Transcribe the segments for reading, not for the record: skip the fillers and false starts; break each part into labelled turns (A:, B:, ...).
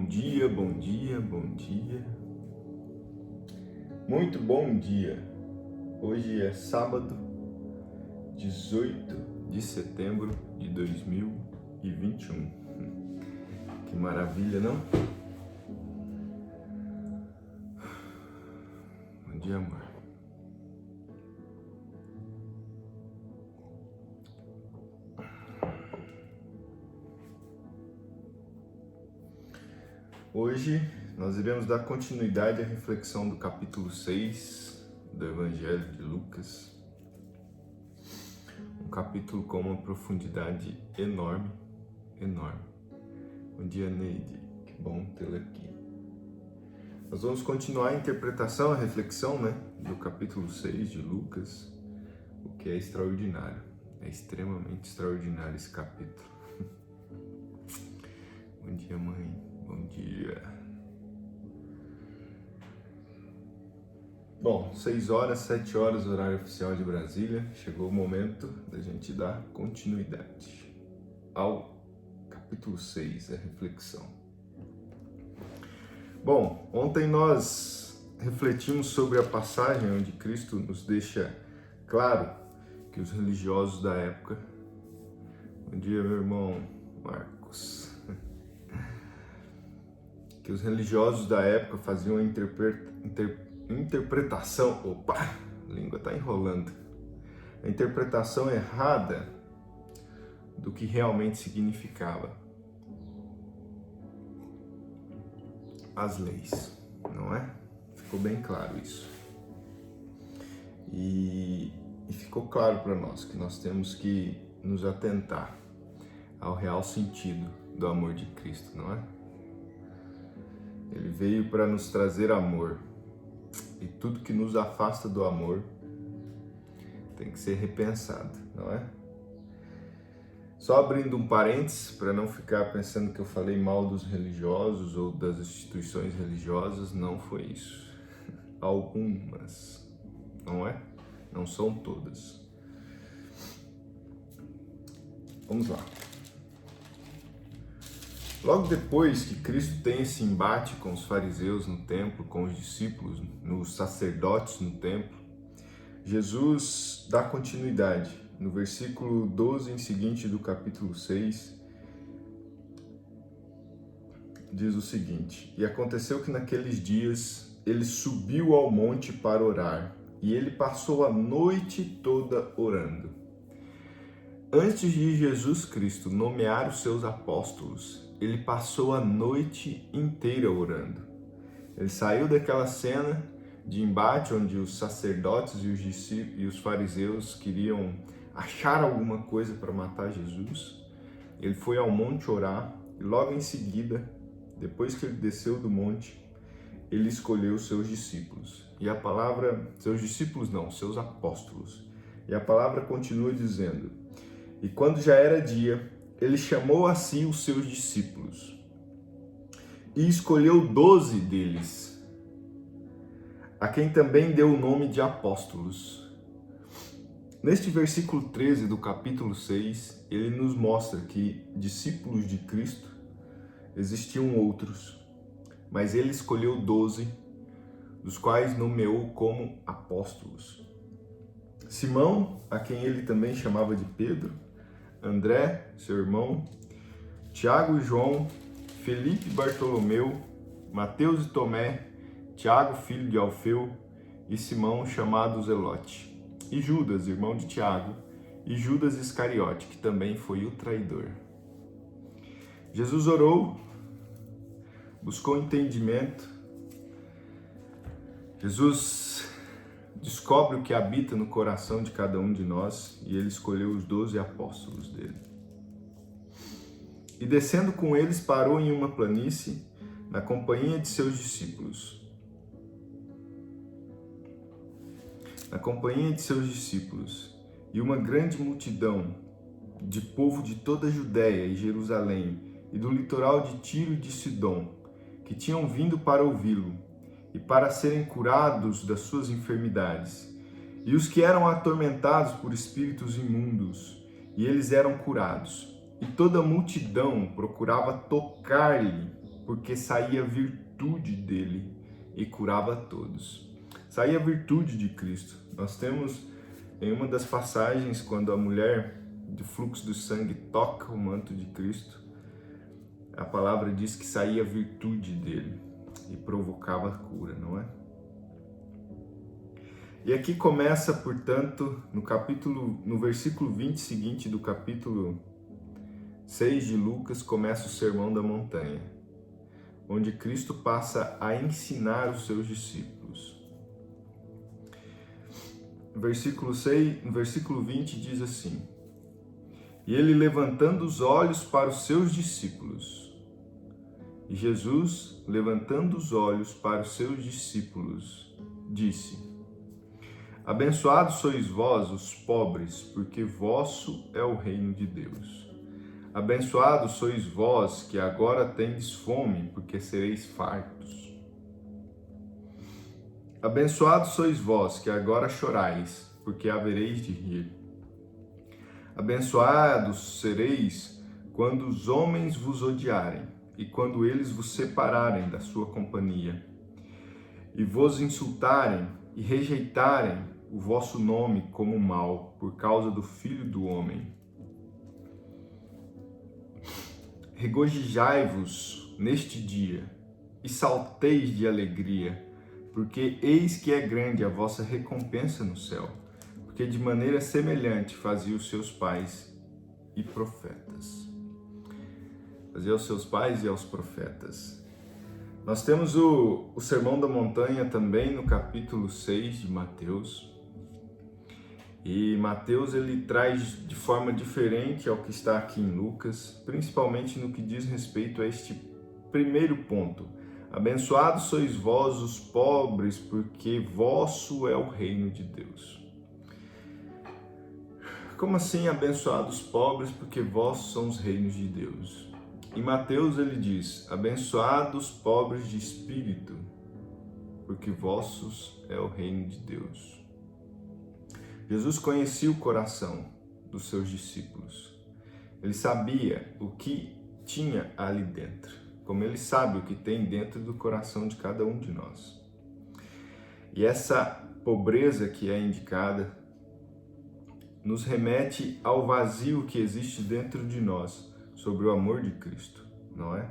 A: dia, bom dia, bom dia. Muito bom dia. Hoje é sábado, 18 de setembro de 2021. Que maravilha, não? Bom dia, amor. Hoje nós iremos dar continuidade à reflexão do capítulo 6 do Evangelho de Lucas. Um capítulo com uma profundidade enorme, enorme. Bom dia, Neide. Que bom tê-la aqui. Nós vamos continuar a interpretação, a reflexão, do capítulo 6 de Lucas, o que é extraordinário. É extremamente extraordinário esse capítulo. Bom dia, mãe. Bom dia. Bom, 6 horas, 7 horas, horário oficial de Brasília. Chegou o momento da gente dar continuidade ao capítulo 6, a reflexão. Bom, ontem nós refletimos sobre a passagem onde Cristo nos deixa claro que os religiosos da época... Bom dia, meu irmão Marcos. Que os religiosos da época faziam a interpretação... Opa, a língua está enrolando. A interpretação errada do que realmente significava as leis, não é? Ficou bem claro isso. E ficou claro para nós que nós temos que nos atentar ao real sentido do amor de Cristo, não é? Ele veio para nos trazer amor, e tudo que nos afasta do amor tem que ser repensado, não é? Só abrindo um parênteses, para não ficar pensando que eu falei mal dos religiosos ou das instituições religiosas, não foi isso. Algumas, não é? Não são todas. Vamos lá. Logo depois que Cristo tem esse embate com os fariseus no templo, com os discípulos, nos sacerdotes no templo, Jesus dá continuidade. No versículo 12 em seguinte do capítulo 6, diz o seguinte: E aconteceu que naqueles dias ele subiu ao monte para orar, e ele passou a noite toda orando. Antes de Jesus Cristo nomear os seus apóstolos, ele passou a noite inteira orando. Ele saiu daquela cena de embate onde os sacerdotes e os discípulos e os fariseus queriam achar alguma coisa para matar Jesus. Ele foi ao monte orar e logo em seguida, depois que ele desceu do monte, ele escolheu os seus discípulos. E a palavra, seus apóstolos. E a palavra continua dizendo: E quando já era dia, ele chamou a si os seus discípulos e escolheu 12 deles, a quem também deu o nome de apóstolos. Neste versículo 13 do capítulo 6, ele nos mostra que discípulos de Cristo existiam outros, mas ele escolheu 12, dos quais nomeou como apóstolos. Simão, a quem ele também chamava de Pedro, André, seu irmão, Tiago e João, Felipe e Bartolomeu, Mateus e Tomé, Tiago, filho de Alfeu, e Simão, chamado Zelote, e Judas, irmão de Tiago, e Judas Iscariote, que também foi o traidor. Jesus orou, buscou entendimento. Jesus descobre o que habita no coração de cada um de nós e ele escolheu os 12 apóstolos dele. E descendo com eles, parou em uma planície, na companhia de seus discípulos. E uma grande multidão de povo de toda a Judéia e Jerusalém e do litoral de Tiro e de Sidom, que tinham vindo para ouvi-lo e para serem curados das suas enfermidades, e os que eram atormentados por espíritos imundos, e eles eram curados. E toda a multidão procurava tocar-lhe, porque saía virtude dele e curava a todos. Saía a virtude de Cristo. Nós temos em uma das passagens, quando a mulher de fluxo do sangue toca o manto de Cristo, a palavra diz que saía a virtude dele e provocava a cura, não é? E aqui começa, portanto, no versículo 20 seguinte do capítulo 6 de Lucas, começa o Sermão da Montanha, onde Cristo passa a ensinar os seus discípulos. No versículo 20 diz assim: E ele, levantando os olhos para os seus discípulos, e Jesus, levantando os olhos para os seus discípulos, disse: Abençoados sois vós, os pobres, porque vosso é o reino de Deus. Abençoados sois vós, que agora tendes fome, porque sereis fartos. Abençoados sois vós, que agora chorais, porque havereis de rir. Abençoados sereis quando os homens vos odiarem, e quando eles vos separarem da sua companhia, e vos insultarem e rejeitarem o vosso nome como mal, por causa do Filho do Homem. Regozijai-vos neste dia, e salteis de alegria, porque eis que é grande a vossa recompensa no céu, porque de maneira semelhante faziam os seus pais e profetas. Fazia aos seus pais e aos profetas. Nós temos o Sermão da Montanha também no capítulo 6 de Mateus. E Mateus ele traz de forma diferente ao que está aqui em Lucas, principalmente no que diz respeito a este primeiro ponto. Abençoados sois vós os pobres, porque vosso é o reino de Deus. Como assim abençoados pobres, porque vossos são os reinos de Deus? Em Mateus ele diz: abençoados pobres de espírito, porque vossos é o reino de Deus. Jesus conhecia o coração dos seus discípulos. Ele sabia o que tinha ali dentro, como ele sabe o que tem dentro do coração de cada um de nós. E essa pobreza que é indicada nos remete ao vazio que existe dentro de nós sobre o amor de Cristo, não é?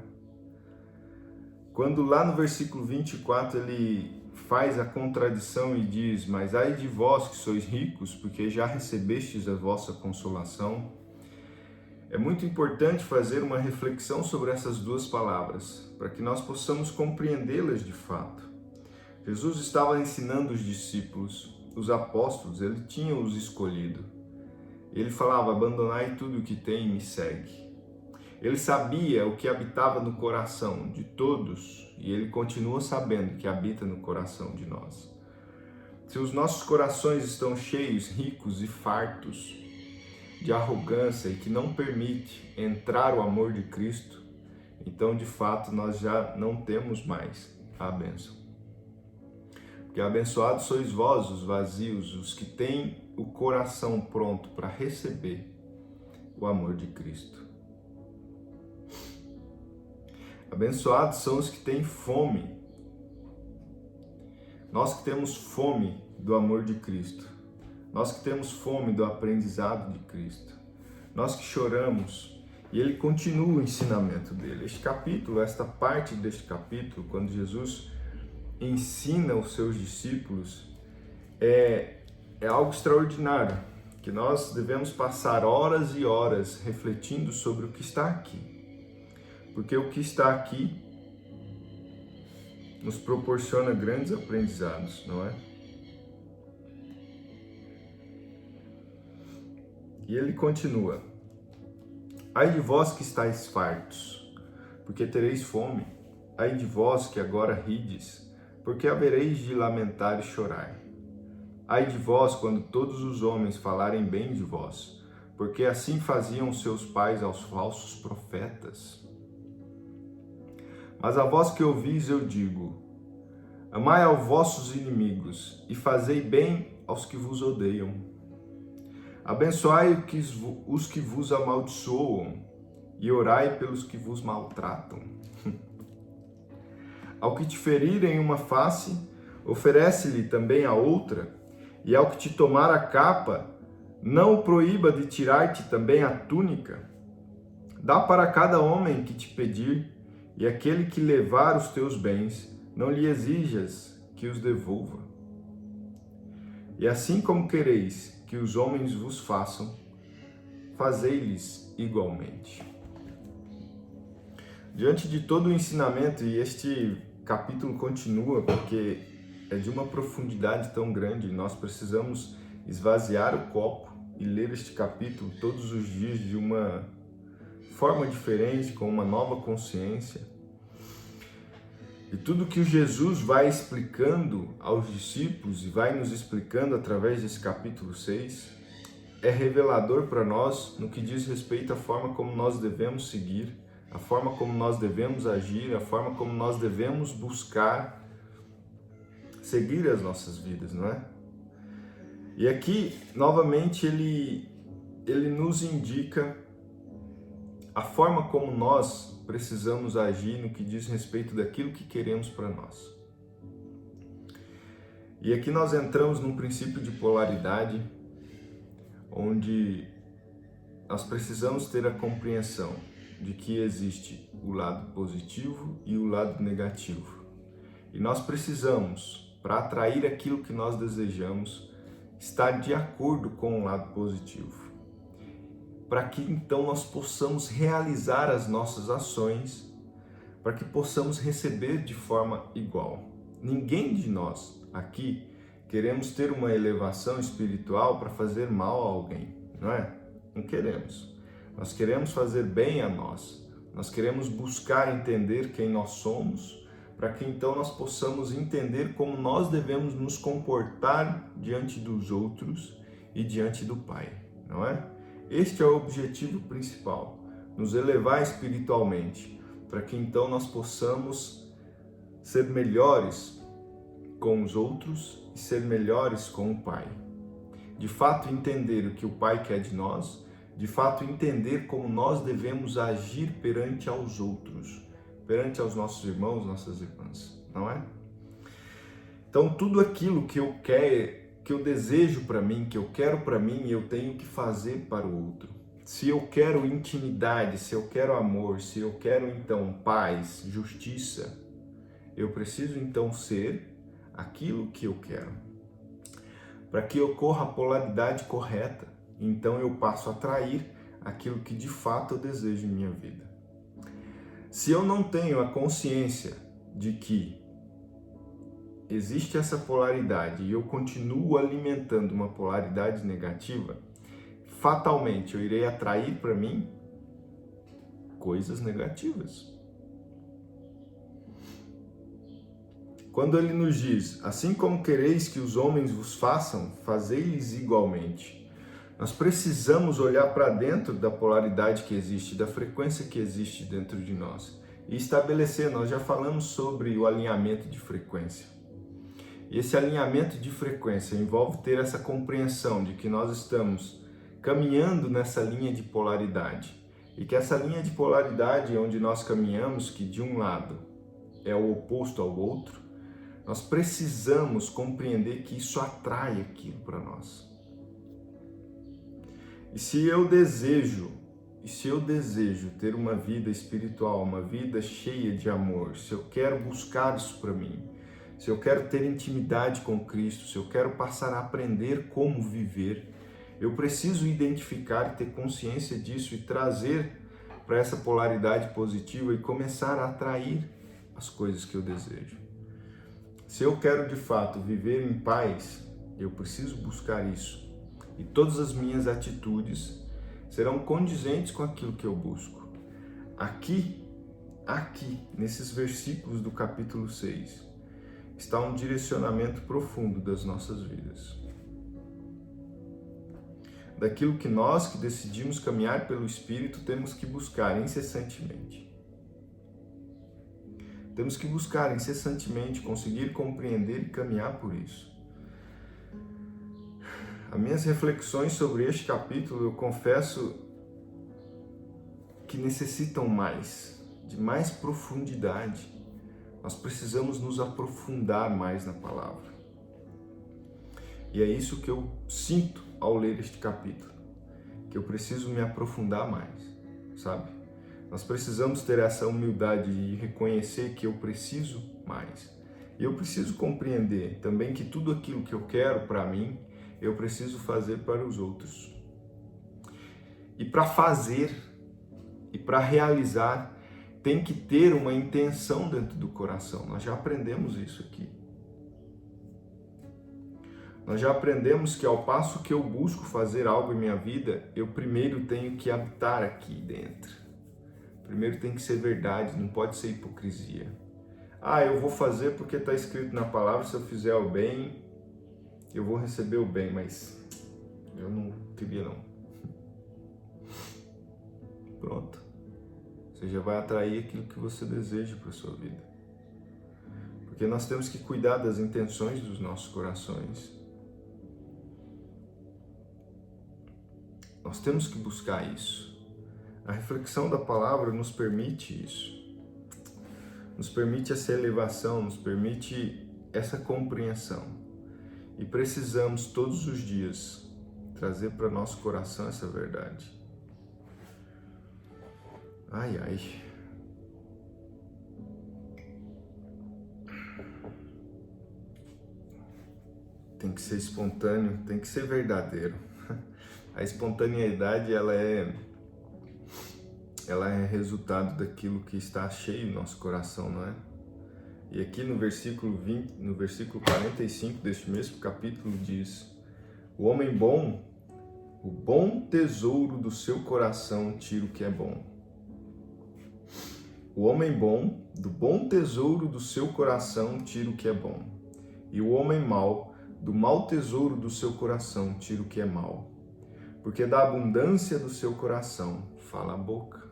A: Quando lá no versículo 24 ele faz a contradição e diz: mas ai de vós que sois ricos, porque já recebestes a vossa consolação. É muito importante fazer uma reflexão sobre essas duas palavras, para que nós possamos compreendê-las de fato. Jesus estava ensinando os discípulos, os apóstolos, ele tinha os escolhido. Ele falava: abandonai tudo o que tem e me segue. Ele sabia o que habitava no coração de todos e ele continua sabendo que habita no coração de nós. Se os nossos corações estão cheios, ricos e fartos de arrogância e que não permite entrar o amor de Cristo, então de fato nós já não temos mais a bênção. Porque abençoados sois vós, os vazios, os que têm o coração pronto para receber o amor de Cristo. Abençoados são os que têm fome. Nós que temos fome do amor de Cristo. Nós que temos fome do aprendizado de Cristo. Nós que choramos. E ele continua o ensinamento dele. Este capítulo, esta parte deste capítulo, quando Jesus ensina os seus discípulos, é algo extraordinário. Que nós devemos passar horas e horas refletindo sobre o que está aqui. Porque o que está aqui nos proporciona grandes aprendizados, não é? E ele continua: ai de vós que estáis fartos, porque tereis fome. Ai de vós que agora rides, porque havereis de lamentar e chorar. Ai de vós quando todos os homens falarem bem de vós, porque assim faziam seus pais aos falsos profetas. Mas a vós que ouvis eu digo: amai aos vossos inimigos e fazei bem aos que vos odeiam. Abençoai os que vos amaldiçoam e orai pelos que vos maltratam. Ao que te ferir em uma face, oferece-lhe também a outra, e ao que te tomar a capa, não o proíba de tirar-te também a túnica. Dá para cada homem que te pedir, e aquele que levar os teus bens, não lhe exijas que os devolva. E assim como quereis que os homens vos façam, fazei-lhes igualmente. Diante de todo o ensinamento, e este capítulo continua porque é de uma profundidade tão grande, nós precisamos esvaziar o copo e ler este capítulo todos os dias de uma forma diferente, com uma nova consciência. E tudo que Jesus vai explicando aos discípulos e vai nos explicando através desse capítulo 6 é revelador para nós no que diz respeito à forma como nós devemos seguir, a forma como nós devemos agir, a forma como nós devemos buscar seguir as nossas vidas, não é? E aqui, novamente, ele nos indica a forma como nós precisamos agir no que diz respeito daquilo que queremos para nós. E aqui nós entramos num princípio de polaridade, onde nós precisamos ter a compreensão de que existe o lado positivo e o lado negativo. E nós precisamos, para atrair aquilo que nós desejamos, estar de acordo com o lado positivo, para que então nós possamos realizar as nossas ações, para que possamos receber de forma igual. Ninguém de nós aqui queremos ter uma elevação espiritual para fazer mal a alguém, não é? Não queremos. Nós queremos fazer bem a nós. Nós queremos buscar entender quem nós somos, para que então nós possamos entender como nós devemos nos comportar diante dos outros e diante do Pai, não é? Este é o objetivo principal, nos elevar espiritualmente, para que então nós possamos ser melhores com os outros e ser melhores com o Pai. De fato, entender o que o Pai quer de nós, de fato, entender como nós devemos agir perante aos outros, perante aos nossos irmãos, nossas irmãs, não é? Então, tudo aquilo que eu quero, que eu desejo para mim, que eu quero para mim, eu tenho que fazer para o outro. Se eu quero intimidade, se eu quero amor, se eu quero então paz, justiça, eu preciso então ser aquilo que eu quero. Para que ocorra a polaridade correta, então eu passo a atrair aquilo que de fato eu desejo em minha vida. Se eu não tenho a consciência de que existe essa polaridade e eu continuo alimentando uma polaridade negativa, fatalmente eu irei atrair para mim coisas negativas. Quando ele nos diz, assim como quereis que os homens vos façam, fazei-lhes igualmente. Nós precisamos olhar para dentro da polaridade que existe, da frequência que existe dentro de nós e estabelecer, nós já falamos sobre o alinhamento de frequência. E esse alinhamento de frequência envolve ter essa compreensão de que nós estamos caminhando nessa linha de polaridade. E que essa linha de polaridade onde nós caminhamos, que de um lado é o oposto ao outro, nós precisamos compreender que isso atrai aquilo para nós. E se eu desejo ter uma vida espiritual, uma vida cheia de amor, se eu quero buscar isso para mim, se eu quero ter intimidade com Cristo, se eu quero passar a aprender como viver, eu preciso identificar e ter consciência disso e trazer para essa polaridade positiva e começar a atrair as coisas que eu desejo. Se eu quero de fato viver em paz, eu preciso buscar isso. E todas as minhas atitudes serão condizentes com aquilo que eu busco. Aqui, nesses versículos do capítulo 6, está um direcionamento profundo das nossas vidas. Daquilo que nós que decidimos caminhar pelo Espírito temos que buscar incessantemente. Temos que buscar incessantemente conseguir compreender e caminhar por isso. As minhas reflexões sobre este capítulo, eu confesso que necessitam de mais profundidade. Nós precisamos nos aprofundar mais na palavra. E é isso que eu sinto ao ler este capítulo, que eu preciso me aprofundar mais, sabe? Nós precisamos ter essa humildade de reconhecer que eu preciso mais. E eu preciso compreender também que tudo aquilo que eu quero para mim, eu preciso fazer para os outros. E para fazer e para realizar, tem que ter uma intenção dentro do coração. Nós já aprendemos isso aqui. Nós já aprendemos que ao passo que eu busco fazer algo em minha vida, eu primeiro tenho que habitar aqui dentro. Primeiro tem que ser verdade, não pode ser hipocrisia. Eu vou fazer porque está escrito na palavra, se eu fizer o bem, eu vou receber o bem, mas eu não queria não. Pronto. Você já vai atrair aquilo que você deseja para a sua vida. Porque nós temos que cuidar das intenções dos nossos corações. Nós temos que buscar isso. A reflexão da palavra nos permite isso. Nos permite essa elevação, nos permite essa compreensão. E precisamos todos os dias trazer para nosso coração essa verdade. Ai, ai. Tem que ser espontâneo, tem que ser verdadeiro. A espontaneidade, ela é resultado daquilo que está cheio no nosso coração, não é? E aqui no versículo 45 deste mesmo capítulo diz: o homem bom, o bom tesouro do seu coração tira o que é bom. O homem bom, do bom tesouro do seu coração tira o que é bom. E o homem mau, do mau tesouro do seu coração tira o que é mau. Porque da abundância do seu coração fala a boca.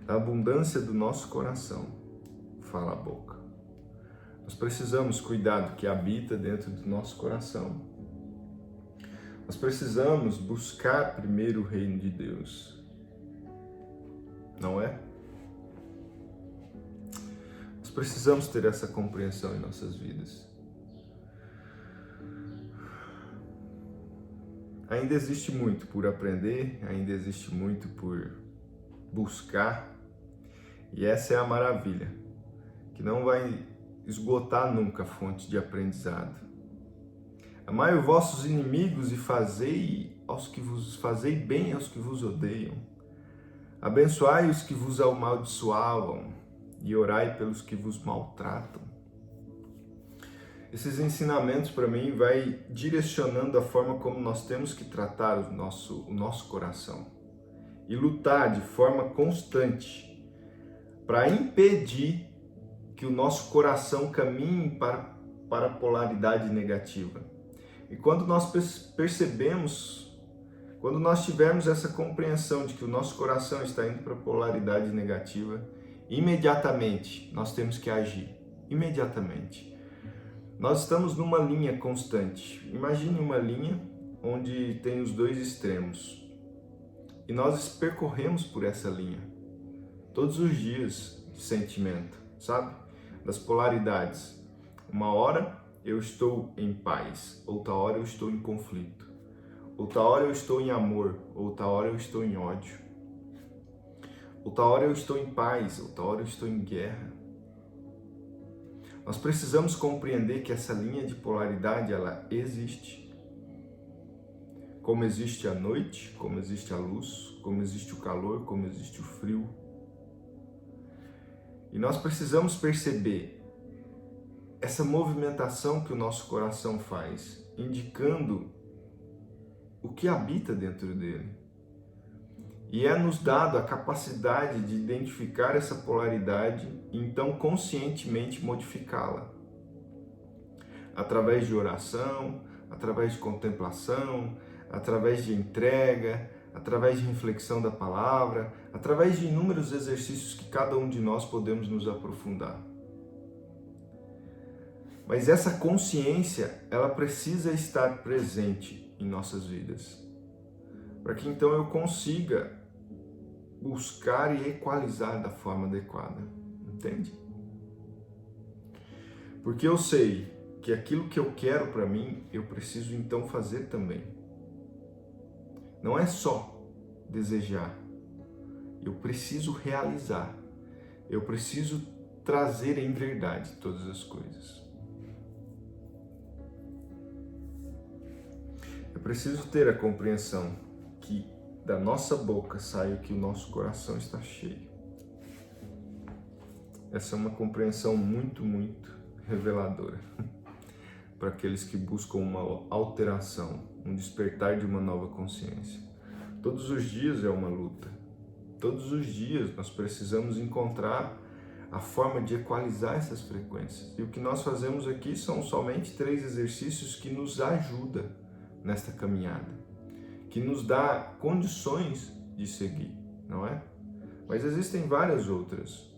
A: Da abundância do nosso coração fala a boca. Nós precisamos cuidar do que habita dentro do nosso coração. Nós precisamos buscar primeiro o reino de Deus. Não é? Nós precisamos ter essa compreensão em nossas vidas. Ainda existe muito por aprender, ainda existe muito por buscar, e essa é a maravilha, que não vai esgotar nunca a fonte de aprendizado. Amai os vossos inimigos e fazei bem aos que vos odeiam. Abençoai os que vos amaldiçoavam e orai pelos que vos maltratam. Esses ensinamentos para mim vai direcionando a forma como nós temos que tratar o nosso coração e lutar de forma constante para impedir que o nosso coração caminhe para a polaridade negativa. E quando nós percebemos, quando nós tivermos essa compreensão de que o nosso coração está indo para a polaridade negativa, imediatamente nós temos que agir. Imediatamente. Nós estamos numa linha constante. Imagine uma linha onde tem os dois extremos. E nós percorremos por essa linha todos os dias de sentimento, sabe? Das polaridades. Uma hora eu estou em paz, outra hora eu estou em conflito. Outra hora eu estou em amor, outra hora eu estou em ódio. Outra hora eu estou em paz, outra hora eu estou em guerra. Nós precisamos compreender que essa linha de polaridade, ela existe. Como existe a noite, como existe a luz, como existe o calor, como existe o frio. E nós precisamos perceber essa movimentação que o nosso coração faz, indicando o que habita dentro dele. E é nos dado a capacidade de identificar essa polaridade e então conscientemente modificá-la. Através de oração, através de contemplação, através de entrega, através de reflexão da palavra, através de inúmeros exercícios que cada um de nós podemos nos aprofundar. Mas essa consciência, ela precisa estar presente em nossas vidas, para que então eu consiga buscar e equalizar da forma adequada. Entende? Porque eu sei que aquilo que eu quero para mim, eu preciso então fazer também. Não é só desejar, eu preciso realizar, eu preciso trazer em verdade todas as coisas. Eu preciso ter a compreensão que da nossa boca sai o que o nosso coração está cheio. Essa é uma compreensão muito, muito reveladora para aqueles que buscam uma alteração, um despertar de uma nova consciência. Todos os dias é uma luta. Todos os dias nós precisamos encontrar a forma de equalizar essas frequências. E o que nós fazemos aqui são somente 3 exercícios que nos ajudam nesta caminhada, que nos dá condições de seguir, não é? Mas existem várias outras.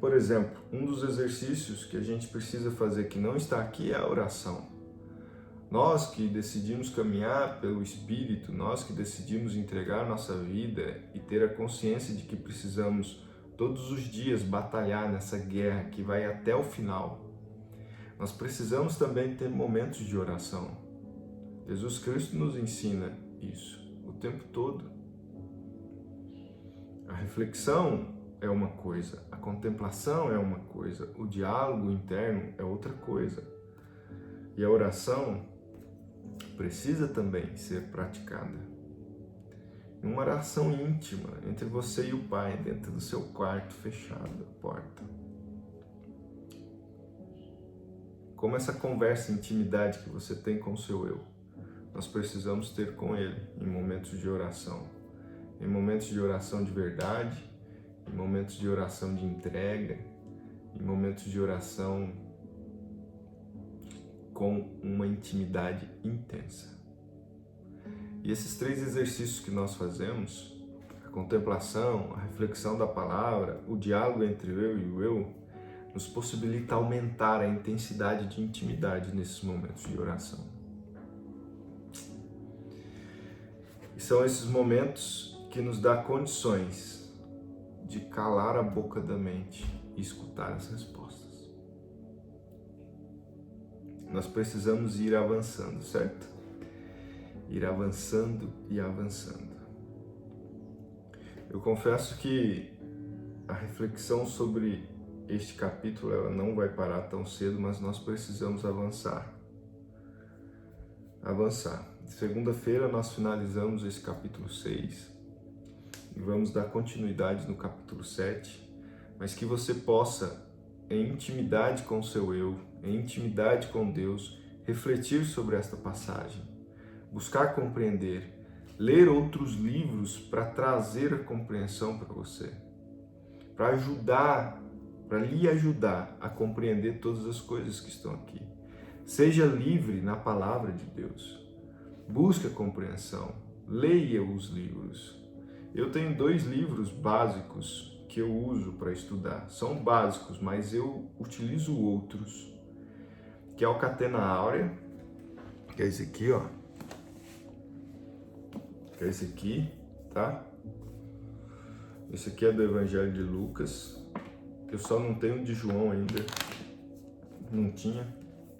A: Por exemplo, um dos exercícios que a gente precisa fazer que não está aqui é a oração. Nós que decidimos caminhar pelo Espírito, nós que decidimos entregar nossa vida e ter a consciência de que precisamos todos os dias batalhar nessa guerra que vai até o final, nós precisamos também ter momentos de oração. Jesus Cristo nos ensina isso o tempo todo. A reflexão é uma coisa, a contemplação é uma coisa, o diálogo interno é outra coisa. E a oração precisa também ser praticada. Uma oração íntima entre você e o Pai, dentro do seu quarto fechado, a porta. Como essa conversa, intimidade que você tem com o seu eu, nós precisamos ter com Ele em momentos de oração. Em momentos de oração de verdade, em momentos de oração de entrega, em momentos de oração com uma intimidade intensa. E esses 3 exercícios que nós fazemos, a contemplação, a reflexão da palavra, o diálogo entre o eu e o eu, nos possibilita aumentar a intensidade de intimidade nesses momentos de oração. E são esses momentos que nos dá condições de calar a boca da mente e escutar as respostas. Nós precisamos ir avançando, certo? Ir avançando e avançando. Eu confesso que a reflexão sobre este capítulo ela não vai parar tão cedo, mas nós precisamos avançar. Segunda-feira nós finalizamos esse capítulo 6 e vamos dar continuidade no capítulo 7, mas que você possa, em intimidade com o seu eu, em intimidade com Deus, refletir sobre esta passagem, buscar compreender, ler outros livros para trazer a compreensão para você, para lhe ajudar a compreender todas as coisas que estão aqui. Seja livre na palavra de Deus. Busque a compreensão. Leia os livros. Eu tenho 2 livros básicos que eu uso para estudar. São básicos, mas eu utilizo outros. Que é o Catena Áurea, que é esse aqui, ó. Que é esse aqui, tá? Esse aqui é do Evangelho de Lucas. Eu só não tenho de João ainda, não tinha,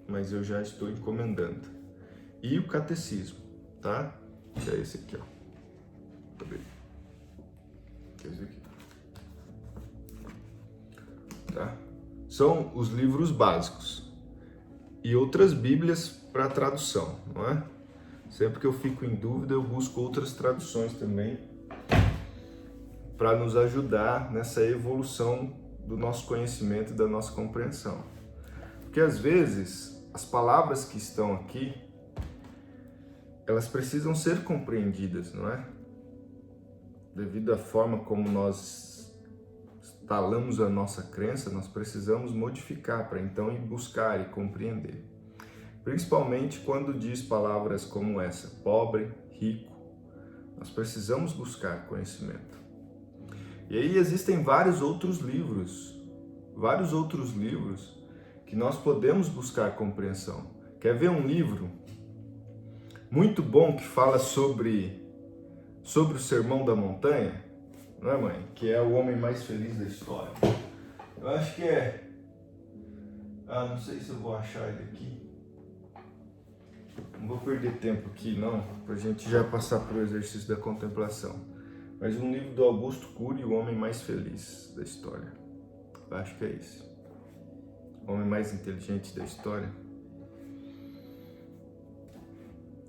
A: mas eu já estou encomendando. E o Catecismo, tá? Que é esse aqui, ó. Tá bem? Que é esse aqui. Tá? São os livros básicos. E outras bíblias para tradução, não é? Sempre que eu fico em dúvida, eu busco outras traduções também para nos ajudar nessa evolução do nosso conhecimento e da nossa compreensão. Porque às vezes as palavras que estão aqui, elas precisam ser compreendidas, não é? Devido à forma como nós instalamos a nossa crença, nós precisamos modificar para então ir buscar e compreender. Principalmente quando diz palavras como essa, pobre, rico, nós precisamos buscar conhecimento. E aí existem vários outros livros que nós podemos buscar compreensão. Quer ver um livro muito bom que fala sobre o Sermão da Montanha? não é, mãe? Que é o homem mais feliz da história. Eu acho que é... não sei se eu vou achar ele aqui. Não vou perder tempo aqui, não, pra gente já passar pro exercício da contemplação. Mas um livro do Augusto Cury, O Homem Mais Feliz da História. Eu acho que é esse. O homem mais inteligente da história.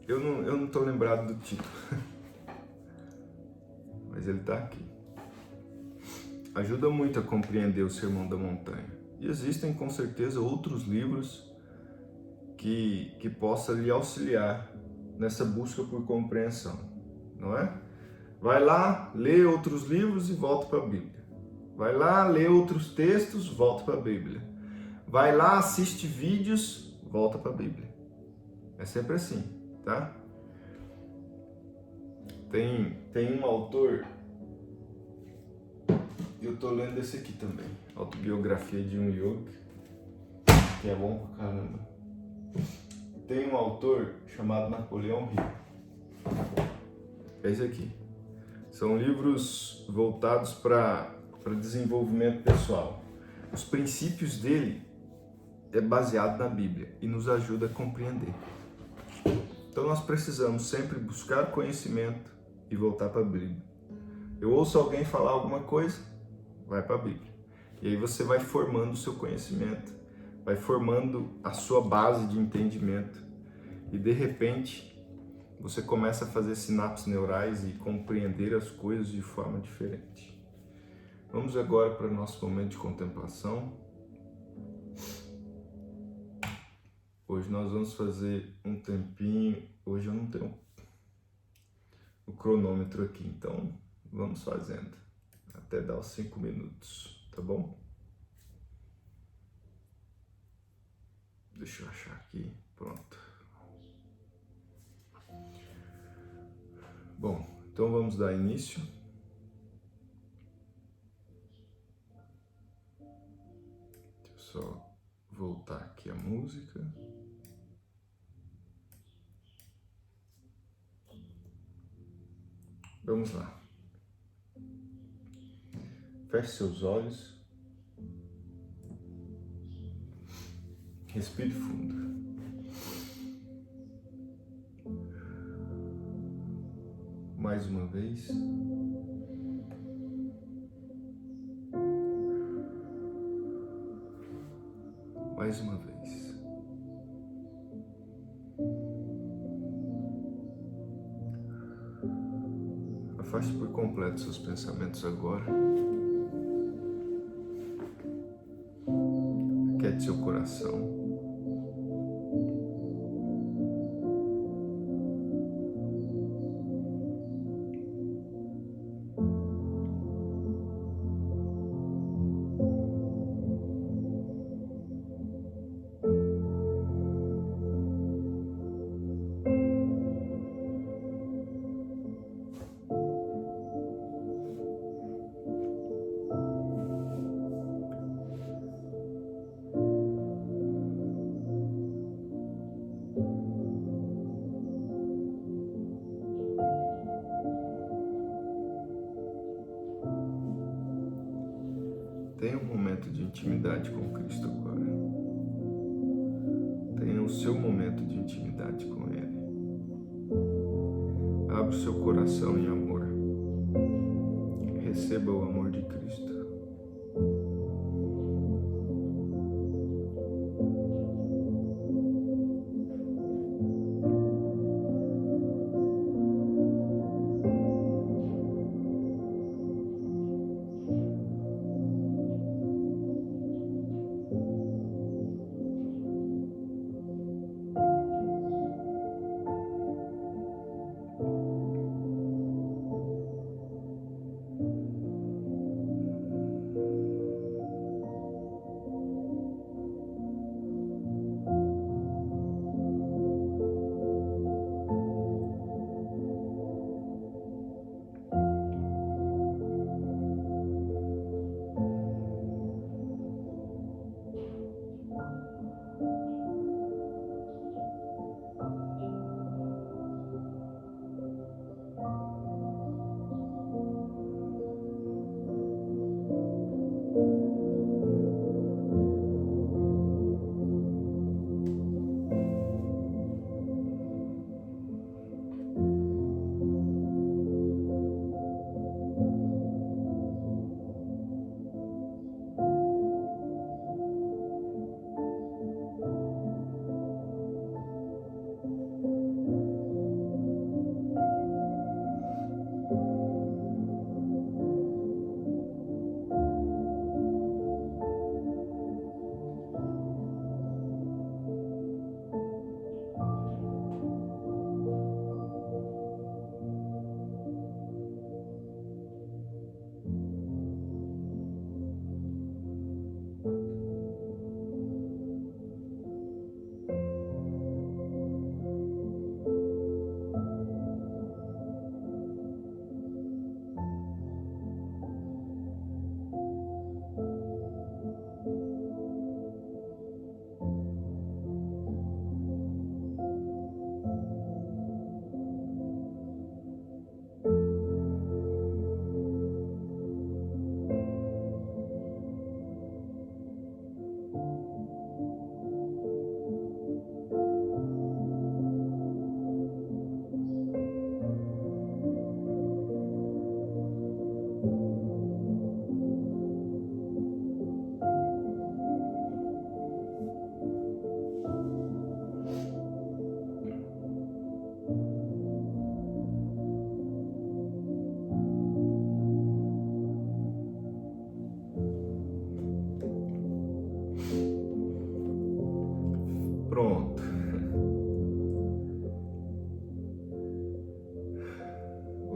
A: Eu não tô lembrado do título. Mas ele tá aqui. Ajuda muito a compreender o Sermão da Montanha. E existem com certeza outros livros que possa lhe auxiliar nessa busca por compreensão, não é? Vai lá, lê outros livros e volta para a Bíblia. Vai lá, lê outros textos, volta para a Bíblia. Vai lá, assiste vídeos, volta para a Bíblia. É sempre assim, tá? Tem um autor, eu tô lendo esse aqui também, Autobiografia de um Yogi, que é bom pra caramba. Tem um autor chamado Napoleão Hill. É esse aqui. São livros voltados para desenvolvimento pessoal. Os princípios dele é baseado na Bíblia e nos ajuda a compreender. Então nós precisamos sempre buscar conhecimento e voltar para a Bíblia. Eu ouço alguém falar alguma coisa, vai para a Bíblia. E aí você vai formando o seu conhecimento, vai formando a sua base de entendimento e de repente você começa a fazer sinapses neurais e compreender as coisas de forma diferente. Vamos agora para o nosso momento de contemplação. Hoje nós vamos fazer um tempinho. Hoje eu não tenho o cronômetro aqui, então vamos fazendo até dar os 5 minutos, tá bom? Deixa eu achar aqui, pronto. Bom, então vamos dar início. Deixa eu só voltar aqui a música. Vamos lá. Feche seus olhos. Respire fundo. Mais uma vez. Mais uma vez. Afaste por completo seus pensamentos agora. Aquiete seu coração. Tenha um momento de intimidade com Cristo agora. Tenha o seu momento de intimidade com Ele. Abra o seu coração em amor. Receba o amor de Cristo.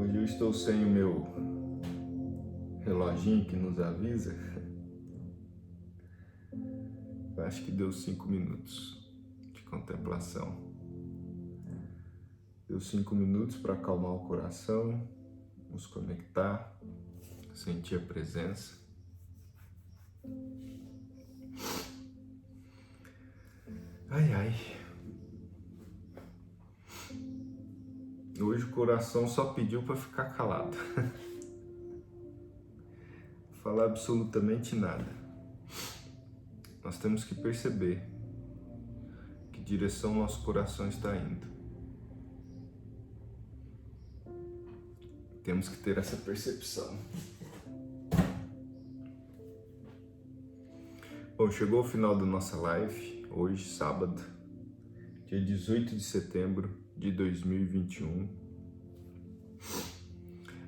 A: Hoje eu estou sem o meu reloginho que nos avisa. Eu acho que deu 5 minutos de contemplação. Deu 5 minutos para acalmar o coração, nos conectar, sentir a presença. Ai, ai. Hoje o coração só pediu para ficar calado. Não falar absolutamente nada. Nós temos que perceber que direção nosso coração está indo. Temos que ter essa percepção. Bom, chegou o final da nossa live, hoje, sábado, dia 18 de setembro de 2021.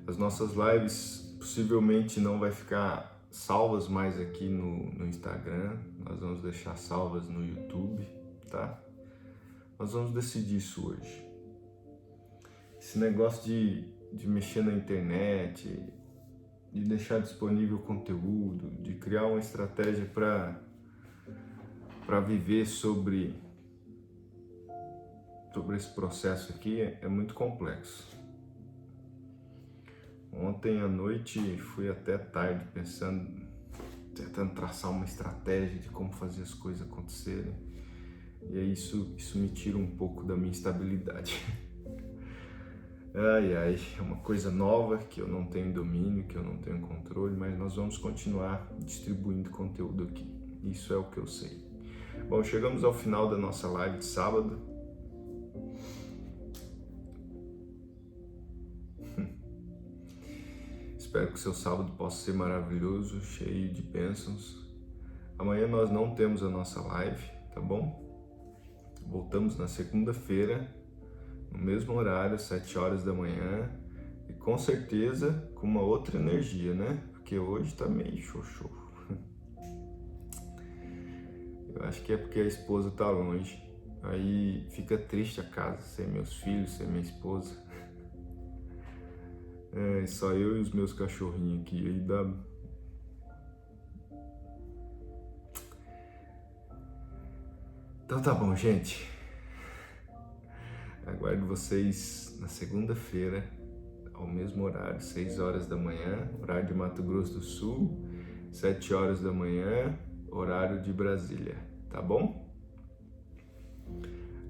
A: As nossas lives possivelmente não vai ficar salvas mais aqui no Instagram, nós vamos deixar salvas no YouTube, tá? Nós vamos decidir isso hoje. Esse negócio de mexer na internet, de deixar disponível conteúdo, de criar uma estratégia para viver sobre esse processo aqui é muito complexo. Ontem à noite fui até tarde tentando traçar uma estratégia de como fazer as coisas acontecerem, e aí isso me tira um pouco da minha estabilidade. Ai, ai, é uma coisa nova que eu não tenho domínio, que eu não tenho controle, mas nós vamos continuar distribuindo conteúdo aqui. Isso é o que eu sei. Bom, chegamos ao final da nossa live de sábado. Espero que o seu sábado possa ser maravilhoso, cheio de bênçãos. Amanhã nós não temos a nossa live, tá bom? Voltamos na segunda-feira, no mesmo horário, 7 horas da manhã, e com certeza com uma outra energia, né? Porque hoje tá meio xoxô. Eu acho que é porque a esposa tá longe, aí fica triste a casa, sem meus filhos, sem minha esposa. É, só eu e os meus cachorrinhos aqui, aí dá... Então tá bom, gente. Aguardo vocês na segunda-feira, ao mesmo horário, 6 horas da manhã, horário de Mato Grosso do Sul, 7 horas da manhã, horário de Brasília, tá bom?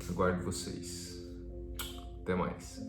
A: Aguardo vocês. Até mais.